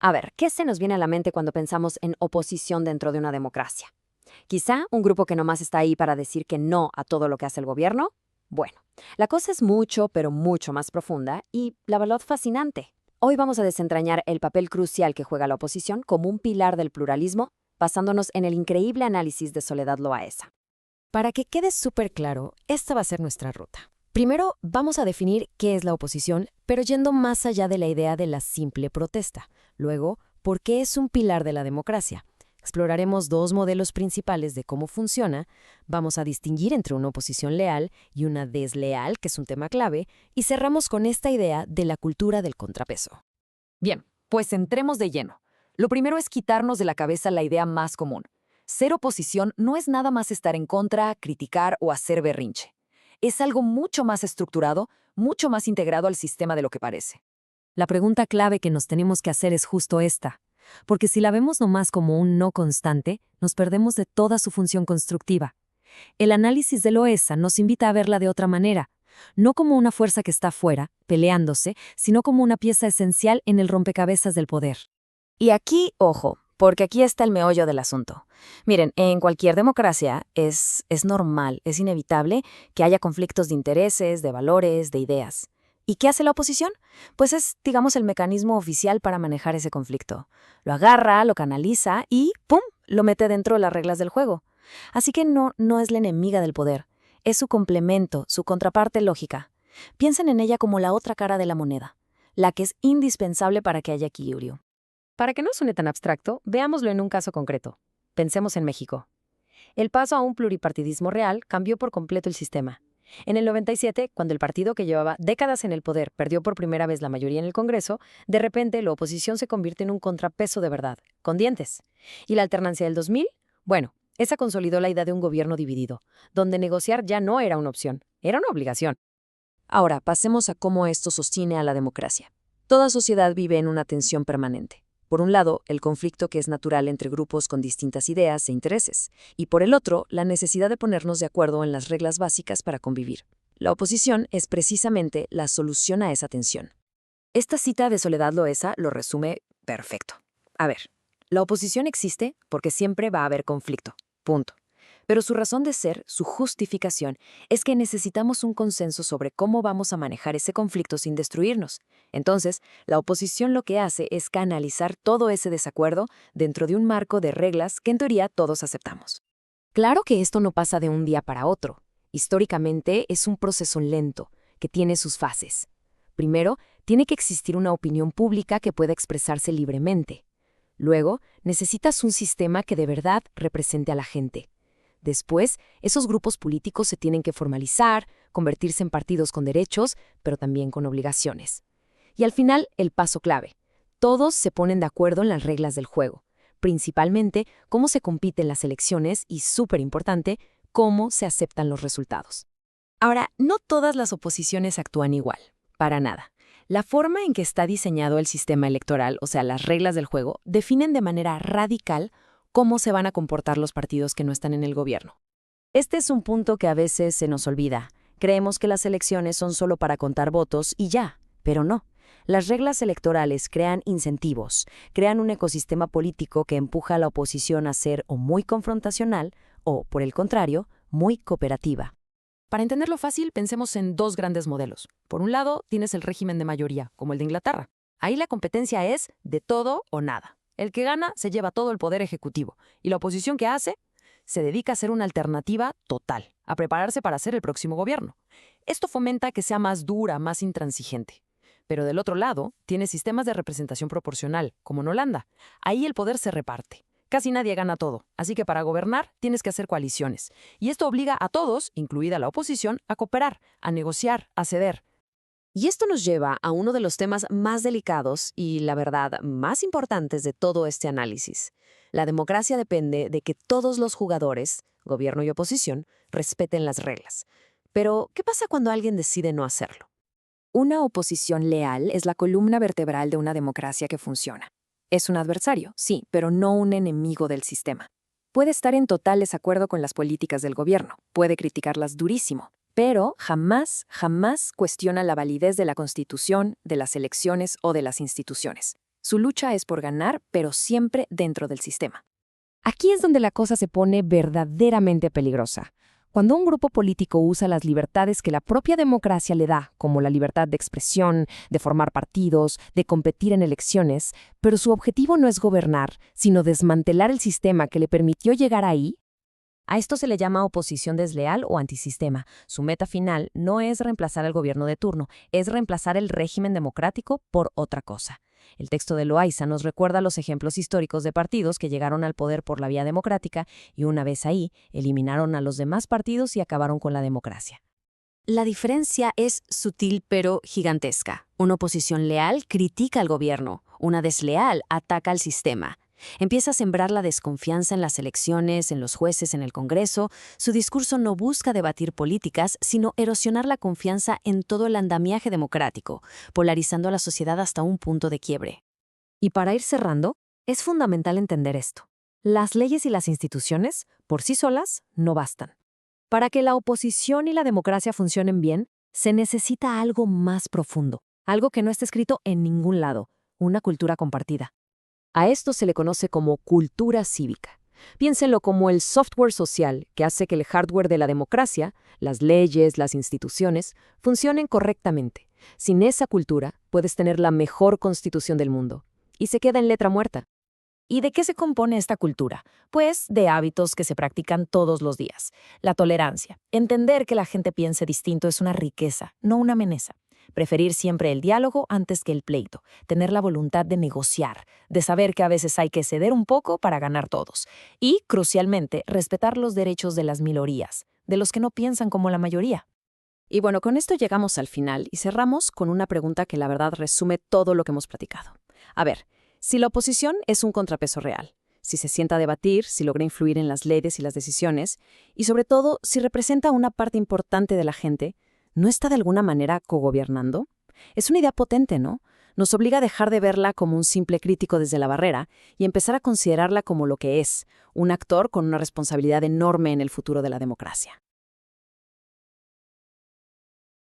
A ver, ¿qué se nos viene a la mente cuando pensamos en oposición dentro de una democracia? Quizá un grupo que nomás está ahí para decir que no a todo lo que hace el gobierno. Bueno, la cosa es mucho, pero mucho más profunda y la verdad fascinante. Hoy vamos a desentrañar el papel crucial que juega la oposición como un pilar del pluralismo, basándonos en el increíble análisis de Soledad Loaesa. Para que quede súper claro, esta va a ser nuestra ruta. Primero, vamos a definir qué es la oposición, pero yendo más allá de la idea de la simple protesta. Luego, por qué es un pilar de la democracia. Exploraremos dos modelos principales de cómo funciona, vamos a distinguir entre una oposición leal y una desleal, que es un tema clave, y cerramos con esta idea de la cultura del contrapeso. Bien, pues entremos de lleno. Lo primero es quitarnos de la cabeza la idea más común. Ser oposición no es nada más estar en contra, criticar o hacer berrinche. Es algo mucho más estructurado, mucho más integrado al sistema de lo que parece. La pregunta clave que nos tenemos que hacer es justo esta, porque si la vemos nomás como un no constante, nos perdemos de toda su función constructiva. El análisis de Loesa nos invita a verla de otra manera, no como una fuerza que está fuera, peleándose, sino como una pieza esencial en el rompecabezas del poder. Y aquí, ojo, porque aquí está el meollo del asunto. Miren, en cualquier democracia es normal, es inevitable que haya conflictos de intereses, de valores, de ideas. ¿Y qué hace la oposición? Pues es, digamos, el mecanismo oficial para manejar ese conflicto. Lo agarra, lo canaliza y ¡pum!, lo mete dentro de las reglas del juego. Así que no es la enemiga del poder, es su complemento, su contraparte lógica. Piensen en ella como la otra cara de la moneda, la que es indispensable para que haya equilibrio. Para que no suene tan abstracto, veámoslo en un caso concreto. Pensemos en México. El paso a un pluripartidismo real cambió por completo el sistema. En el 97, cuando el partido que llevaba décadas en el poder perdió por primera vez la mayoría en el Congreso, de repente la oposición se convierte en un contrapeso de verdad, con dientes. ¿Y la alternancia del 2000? Bueno, esa consolidó la idea de un gobierno dividido, donde negociar ya no era una opción, era una obligación. Ahora, pasemos a cómo esto sostiene a la democracia. Toda sociedad vive en una tensión permanente. Por un lado, el conflicto que es natural entre grupos con distintas ideas e intereses, y por el otro, la necesidad de ponernos de acuerdo en las reglas básicas para convivir. La oposición es precisamente la solución a esa tensión. Esta cita de Soledad Loesa lo resume perfecto. A ver, la oposición existe porque siempre va a haber conflicto. Punto. Pero su razón de ser, su justificación, es que necesitamos un consenso sobre cómo vamos a manejar ese conflicto sin destruirnos. Entonces, la oposición lo que hace es canalizar todo ese desacuerdo dentro de un marco de reglas que en teoría todos aceptamos. Claro que esto no pasa de un día para otro. Históricamente es un proceso lento, que tiene sus fases. Primero, tiene que existir una opinión pública que pueda expresarse libremente. Luego, necesitas un sistema que de verdad represente a la gente. Después, esos grupos políticos se tienen que formalizar, convertirse en partidos con derechos, pero también con obligaciones. Y al final, el paso clave. Todos se ponen de acuerdo en las reglas del juego, principalmente cómo se compite en las elecciones y, súper importante, cómo se aceptan los resultados. Ahora, no todas las oposiciones actúan igual, para nada. La forma en que está diseñado el sistema electoral, o sea, las reglas del juego, definen de manera radical cómo se van a comportar los partidos que no están en el gobierno. Este es un punto que a veces se nos olvida. Creemos que las elecciones son solo para contar votos y ya, pero no. Las reglas electorales crean incentivos, crean un ecosistema político que empuja a la oposición a ser o muy confrontacional o, por el contrario, muy cooperativa. Para entenderlo fácil, pensemos en dos grandes modelos. Por un lado, tienes el régimen de mayoría, como el de Inglaterra. Ahí la competencia es de todo o nada. El que gana se lleva todo el poder ejecutivo, y la oposición que hace se dedica a ser una alternativa total, a prepararse para ser el próximo gobierno. Esto fomenta que sea más dura, más intransigente. Pero del otro lado, tienes sistemas de representación proporcional, como en Holanda. Ahí el poder se reparte. Casi nadie gana todo, así que para gobernar tienes que hacer coaliciones. Y esto obliga a todos, incluida la oposición, a cooperar, a negociar, a ceder. Y esto nos lleva a uno de los temas más delicados y, la verdad, más importantes de todo este análisis. La democracia depende de que todos los jugadores, gobierno y oposición, respeten las reglas. Pero, ¿qué pasa cuando alguien decide no hacerlo? Una oposición leal es la columna vertebral de una democracia que funciona. Es un adversario, sí, pero no un enemigo del sistema. Puede estar en total desacuerdo con las políticas del gobierno, puede criticarlas durísimo, pero jamás cuestiona la validez de la Constitución, de las elecciones o de las instituciones. Su lucha es por ganar, pero siempre dentro del sistema. Aquí es donde la cosa se pone verdaderamente peligrosa. Cuando un grupo político usa las libertades que la propia democracia le da, como la libertad de expresión, de formar partidos, de competir en elecciones, pero su objetivo no es gobernar, sino desmantelar el sistema que le permitió llegar ahí. A esto se le llama oposición desleal o antisistema. Su meta final no es reemplazar al gobierno de turno, es reemplazar el régimen democrático por otra cosa. El texto de Loayza nos recuerda los ejemplos históricos de partidos que llegaron al poder por la vía democrática y una vez ahí, eliminaron a los demás partidos y acabaron con la democracia. La diferencia es sutil pero gigantesca. Una oposición leal critica al gobierno, una desleal ataca al sistema. Empieza a sembrar la desconfianza en las elecciones, en los jueces, en el Congreso. Su discurso no busca debatir políticas, sino erosionar la confianza en todo el andamiaje democrático, polarizando a la sociedad hasta un punto de quiebre. Y para ir cerrando, es fundamental entender esto. Las leyes y las instituciones, por sí solas, no bastan. Para que la oposición y la democracia funcionen bien, se necesita algo más profundo, algo que no está escrito en ningún lado, una cultura compartida. A esto se le conoce como cultura cívica. Piénsenlo como el software social que hace que el hardware de la democracia, las leyes, las instituciones, funcionen correctamente. Sin esa cultura, puedes tener la mejor constitución del mundo. Y se queda en letra muerta. ¿Y de qué se compone esta cultura? Pues de hábitos que se practican todos los días. La tolerancia. Entender que la gente piense distinto es una riqueza, no una amenaza. Preferir siempre el diálogo antes que el pleito. Tener la voluntad de negociar, de saber que a veces hay que ceder un poco para ganar todos. Y, crucialmente, respetar los derechos de las minorías, de los que no piensan como la mayoría. Y bueno, con esto llegamos al final y cerramos con una pregunta que la verdad resume todo lo que hemos platicado. A ver, si la oposición es un contrapeso real, si se sienta a debatir, si logra influir en las leyes y las decisiones, y sobre todo, si representa una parte importante de la gente, ¿no está de alguna manera cogobernando? Es una idea potente, ¿no? Nos obliga a dejar de verla como un simple crítico desde la barrera y empezar a considerarla como lo que es, un actor con una responsabilidad enorme en el futuro de la democracia.